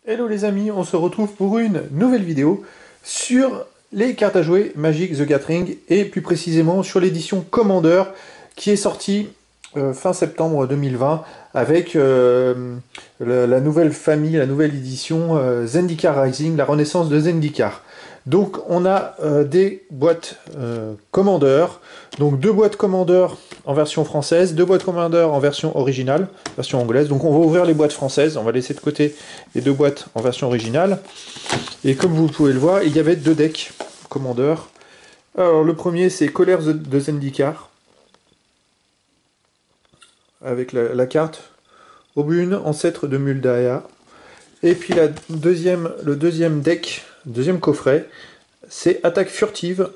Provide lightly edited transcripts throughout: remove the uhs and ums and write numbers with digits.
Hello les amis, on se retrouve pour une nouvelle vidéo sur les cartes à jouer Magic the Gathering et plus précisément sur l'édition Commander qui est sortie fin septembre 2020 avec la nouvelle famille, la nouvelle édition Zendikar Rising, la renaissance de Zendikar. Donc on a des boîtes Commander, donc deux boîtes Commander en version française, deux boîtes Commander en version originale, version anglaise. Donc on va ouvrir les boîtes françaises, on va laisser de côté les deux boîtes en version originale. Et comme vous pouvez le voir, il y avait deux decks Commander. Alors le premier c'est Colère de Zendikar, avec la carte Aubune, ancêtre de Muldaya. Et puis le deuxième deck, deuxième coffret, c'est Attaque furtive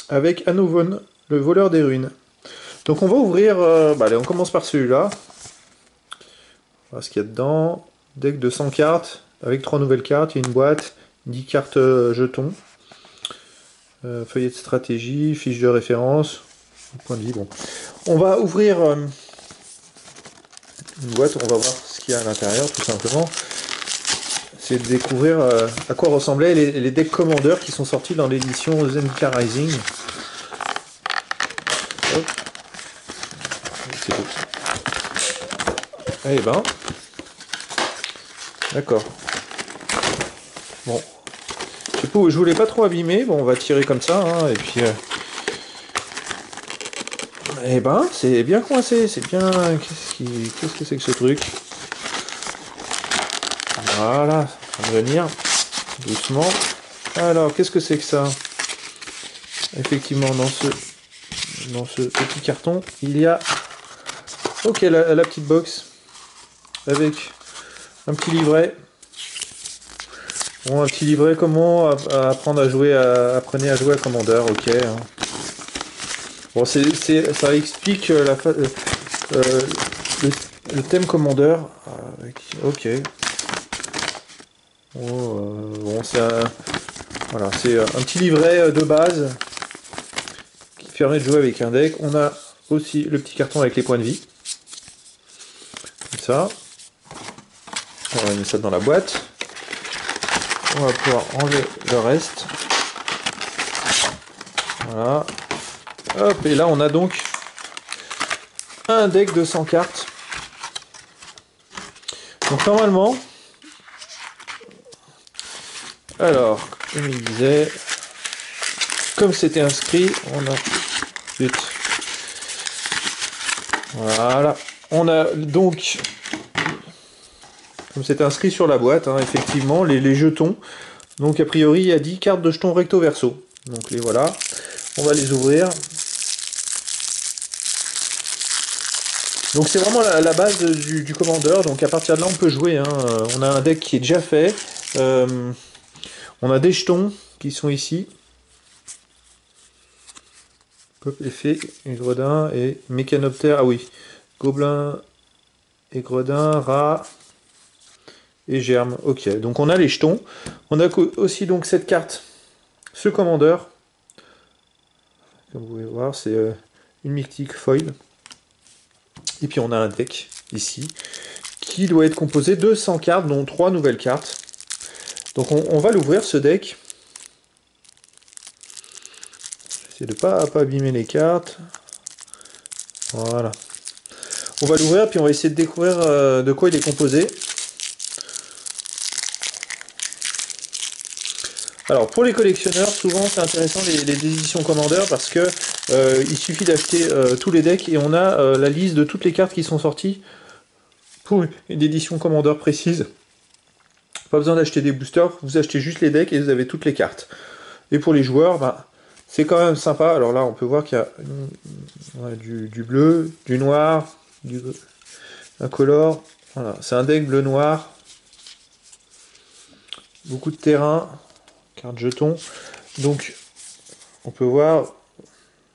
avec Anovon, le voleur des ruines. Donc on va ouvrir, allez, on commence par celui-là. Voilà ce qu'il y a dedans. Deck de 100 cartes, avec 3 nouvelles cartes, il y a une boîte, 10 cartes jetons, feuillet de stratégie, fiche de référence, point de vie, bon. On va ouvrir une boîte, on va voir ce qu'il y a à l'intérieur, tout simplement. C'est de découvrir à quoi ressemblaient les decks Commander qui sont sortis dans l'édition Zendikar Rising. Hop. Eh ben, d'accord. Bon, je voulais pas trop abîmer. Bon, on va tirer comme ça, hein, et puis. Eh ben, c'est bien coincé, c'est bien. Qu'est-ce que c'est que ce truc? Voilà, ça va venir doucement. Alors, qu'est-ce que c'est que ça? Effectivement, dans ce petit carton, il y a. Ok, la petite box avec un petit livret. Bon, un petit livret, comment apprendre à jouer, apprenez à jouer à Commander, ok. Hein. Bon, ça explique le thème Commander. Ok. Bon, voilà, c'est un petit livret de base qui permet de jouer avec un deck. On a aussi le petit carton avec les points de vie. Comme ça. On va mettre ça dans la boîte. On va pouvoir enlever le reste. Voilà. Hop, et là on a donc un deck de 100 cartes. Donc normalement, alors, comme il disait, comme c'était inscrit, on a... Vite. Voilà. On a donc... Comme c'est inscrit sur la boîte, hein, effectivement, les jetons. Donc a priori, il y a 10 cartes de jetons recto verso. Donc les voilà. On va les ouvrir. Donc c'est vraiment la base du Commander. Donc à partir de là, on peut jouer. Hein. On a un deck qui est déjà fait. On a des jetons qui sont ici. Pop effet, Gredin et Mécanoptère. Ah oui. Gobelin et Gredin, rat et germe. Ok, donc on a les jetons. On a aussi donc cette carte, ce Commander. Comme vous pouvez voir, c'est une mythique foil. Et puis on a un deck ici qui doit être composé de 100 cartes, dont 3 nouvelles cartes. Donc on va l'ouvrir ce deck. J'essaie de pas abîmer les cartes. Voilà. On va l'ouvrir puis on va essayer de découvrir de quoi il est composé. Alors pour les collectionneurs, souvent c'est intéressant les éditions Commander parce que il suffit d'acheter tous les decks et on a la liste de toutes les cartes qui sont sorties pour une édition Commander précise. Pas besoin d'acheter des boosters, vous achetez juste les decks et vous avez toutes les cartes. Et pour les joueurs, bah, c'est quand même sympa. Alors là on peut voir qu'il y a du bleu, du noir, du incolore. Voilà, c'est un deck bleu-noir. Beaucoup de terrain. Carte jetons. Donc, on peut voir,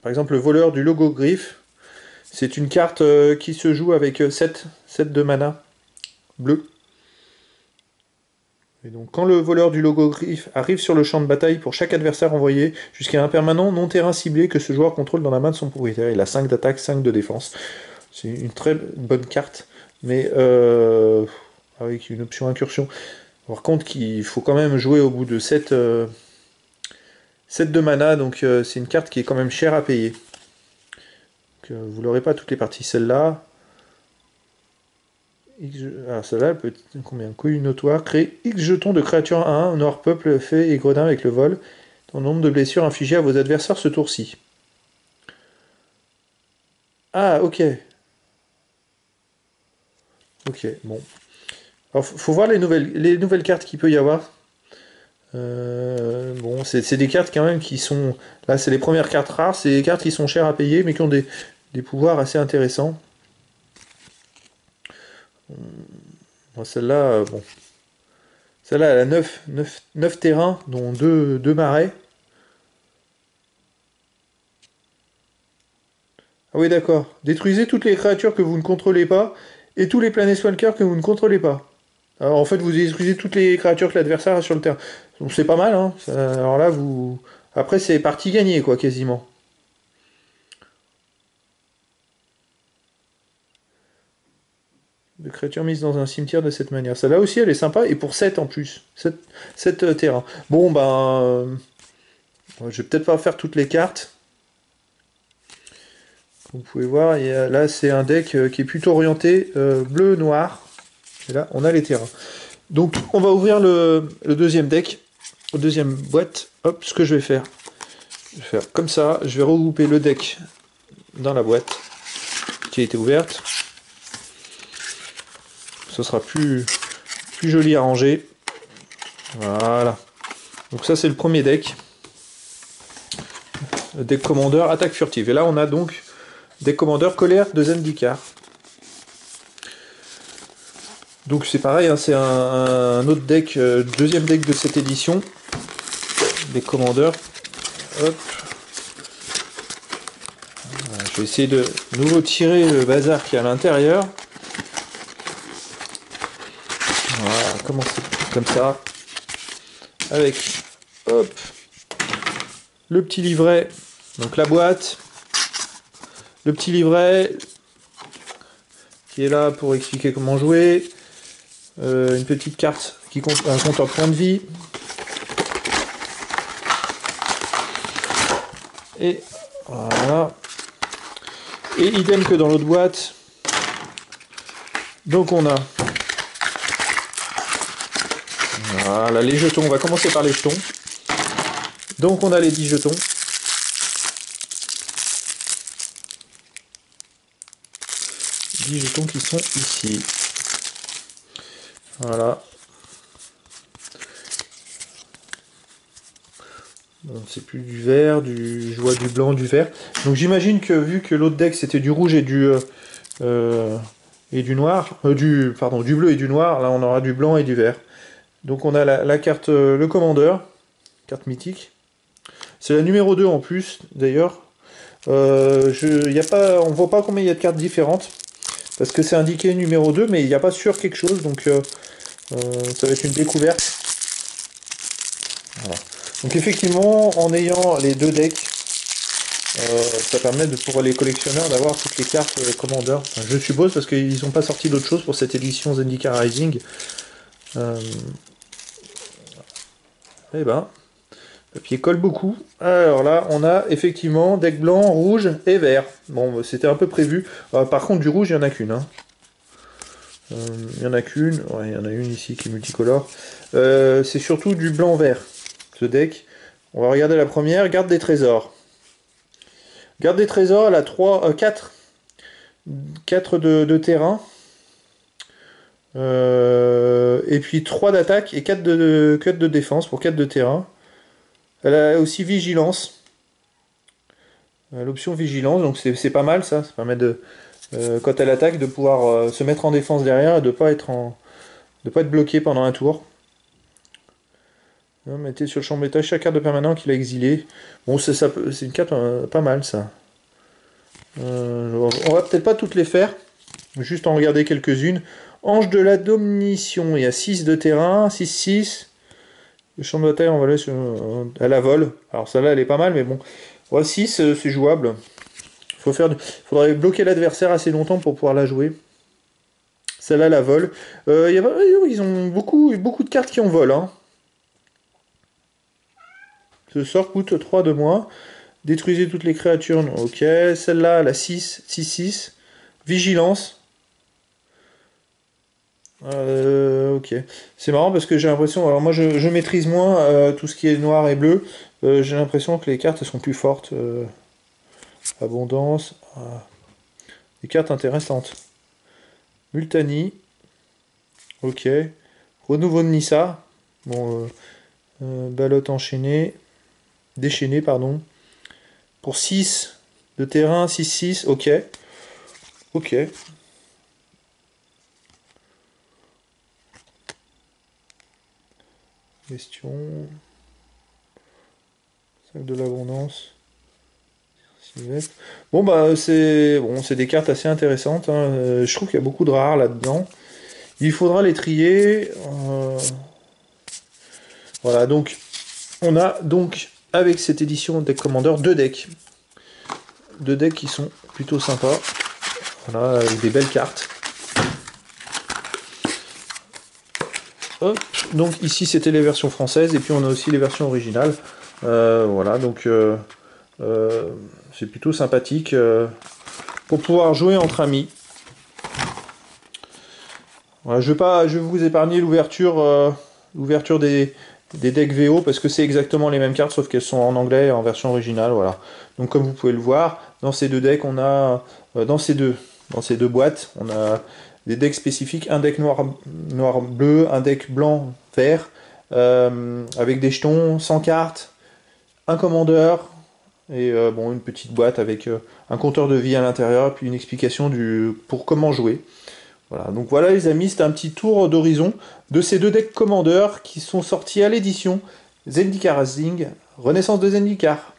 par exemple, le voleur du logogriffe. C'est une carte qui se joue avec 7 de mana bleu. Et donc, quand le voleur du logogriffe arrive sur le champ de bataille, pour chaque adversaire envoyé, jusqu'à un permanent non terrain ciblé que ce joueur contrôle dans la main de son propriétaire. Il a 5 d'attaque, 5 de défense. C'est une très bonne carte, mais avec une option incursion. Par contre, il faut quand même jouer au bout de 7 de mana, donc c'est une carte qui est quand même chère à payer. Donc, vous l'aurez pas toutes les parties. Celle-là, alors celle-là, elle peut combien? Couille notoire, crée X jetons de créatures 1, noir peuple, fée et gredin avec le vol. Ton nombre de blessures infligées à vos adversaires ce tour-ci. Ah, ok. Ok, bon. Alors, faut voir les nouvelles cartes qu'il peut y avoir. Bon, c'est des cartes quand même qui sont... Là, c'est les premières cartes rares, c'est des cartes qui sont chères à payer, mais qui ont des pouvoirs assez intéressants. Bon, celle-là, bon. Celle-là, elle a 9 terrains, dont 2 marais. Ah oui, d'accord. Détruisez toutes les créatures que vous ne contrôlez pas, et tous les planeswalkers que vous ne contrôlez pas. Alors, en fait, vous détruisez toutes les créatures que l'adversaire a sur le terrain. Donc c'est pas mal, hein. Alors là, vous... Après, c'est partie gagnée, quoi, quasiment. De créatures mises dans un cimetière de cette manière. Celle-là aussi, elle est sympa, et pour 7 en plus. 7 terrains. Bon, ben... je vais peut-être pas faire toutes les cartes. Comme vous pouvez voir, là, c'est un deck qui est plutôt orienté bleu-noir. Et là, on a les terrains. Donc, on va ouvrir le deuxième deck. Deuxième boîte. Hop, ce que je vais faire. Je vais faire comme ça. Je vais regrouper le deck dans la boîte qui a été ouverte. Ce sera plus joli à ranger. Voilà. Donc ça, c'est le premier deck. Le deck commandeur, attaque furtive. Et là, on a donc deck commandeur, colère de Zendikar. Donc c'est pareil, hein, c'est un autre deck, deuxième deck de cette édition. Deck commandeur. Hop. Voilà, je vais essayer de nouveau tirer le bazar qui est à l'intérieur. Voilà, commencer comme ça. Avec, hop, le petit livret, donc la boîte. Le petit livret qui est là pour expliquer comment jouer. Une petite carte qui compte un compteur point de vie. Et voilà. Et idem que dans l'autre boîte. Donc on a... Voilà, les jetons. On va commencer par les jetons. Donc on a les 10 jetons. Jetons qui sont ici. Voilà. Bon, c'est plus du vert, je vois du blanc, du vert. Donc j'imagine que vu que l'autre deck c'était du rouge et du noir, du bleu et du noir, là on aura du blanc et du vert. Donc on a la carte le commandeur, carte mythique. C'est la numéro 2 en plus d'ailleurs. On ne voit pas combien il y a de cartes différentes. Parce que c'est indiqué numéro 2, mais il n'y a pas sur quelque chose, donc ça va être une découverte. Voilà. Donc effectivement, en ayant les deux decks, ça permet pour les collectionneurs d'avoir toutes les cartes commandeurs. Enfin, je suppose, parce qu'ils n'ont pas sorti d'autre chose pour cette édition Zendikar Rising. Eh ben, le papier colle beaucoup. Alors là, on a effectivement deck blanc, rouge et vert. Bon, c'était un peu prévu. Par contre, du rouge, il n'y en a qu'une. Hein. Il y en a qu'une. Ouais, il y en a une ici qui est multicolore. C'est surtout du blanc-vert, ce deck. On va regarder la première. Garde des trésors. Garde des trésors, elle a 4 de terrain. Et puis 3 d'attaque et 4 de défense pour 4 de terrain. Elle a aussi vigilance. L'option vigilance, donc c'est pas mal ça. Ça permet de, quand elle attaque, de pouvoir se mettre en défense derrière et de pas être bloqué pendant un tour. Mettez sur le champ de bataille chaque carte de permanent qu'il a exilé. Bon, c'est une carte pas mal ça. On va peut-être pas toutes les faire, juste en regarder quelques-unes. Ange de la Domination, il y a 6 de terrain, 6-6. Le champ de bataille, on va aller à la vol. Alors celle-là, elle est pas mal, mais bon. Ouais, 6, c'est jouable. Faudrait bloquer l'adversaire assez longtemps pour pouvoir la jouer. Celle-là, la vol. Ils ont beaucoup de cartes qui en volent. Hein. Ce sort coûte 3 de moins. Détruisez toutes les créatures. Ok. Celle-là, la 6. Vigilance. Ok. C'est marrant parce que j'ai l'impression... Alors moi, je maîtrise moins tout ce qui est noir et bleu. J'ai l'impression que les cartes sont plus fortes. Abondance. Des cartes intéressantes. Multani. Ok. Renouveau de Nissa. Bon, Ballotte enchaînée. Déchaînée, pardon. Pour 6 de terrain, 6-6. Ok. Ok. Question. Sac de l'abondance. Bon bah c'est des cartes assez intéressantes. Hein. Je trouve qu'il y a beaucoup de rares là-dedans. Il faudra les trier. Voilà, donc on a donc avec cette édition Deck Commander deux decks. Deux decks qui sont plutôt sympas. Voilà, avec des belles cartes. Hop. Donc ici c'était les versions françaises et puis on a aussi les versions originales. Voilà, donc c'est plutôt sympathique pour pouvoir jouer entre amis. Voilà, je vais vous épargner l'ouverture des decks VO parce que c'est exactement les mêmes cartes sauf qu'elles sont en anglais et en version originale. Voilà. Donc comme vous pouvez le voir, dans ces deux decks, on a dans ces deux boîtes, on a des decks spécifiques, un deck noir bleu, un deck blanc vert, avec des jetons, 100 cartes, un commandeur, et bon, une petite boîte avec un compteur de vie à l'intérieur, puis une explication pour comment jouer. Voilà, donc voilà les amis, c'était un petit tour d'horizon de ces deux decks commandeurs qui sont sortis à l'édition Zendikar Rising, Renaissance de Zendikar.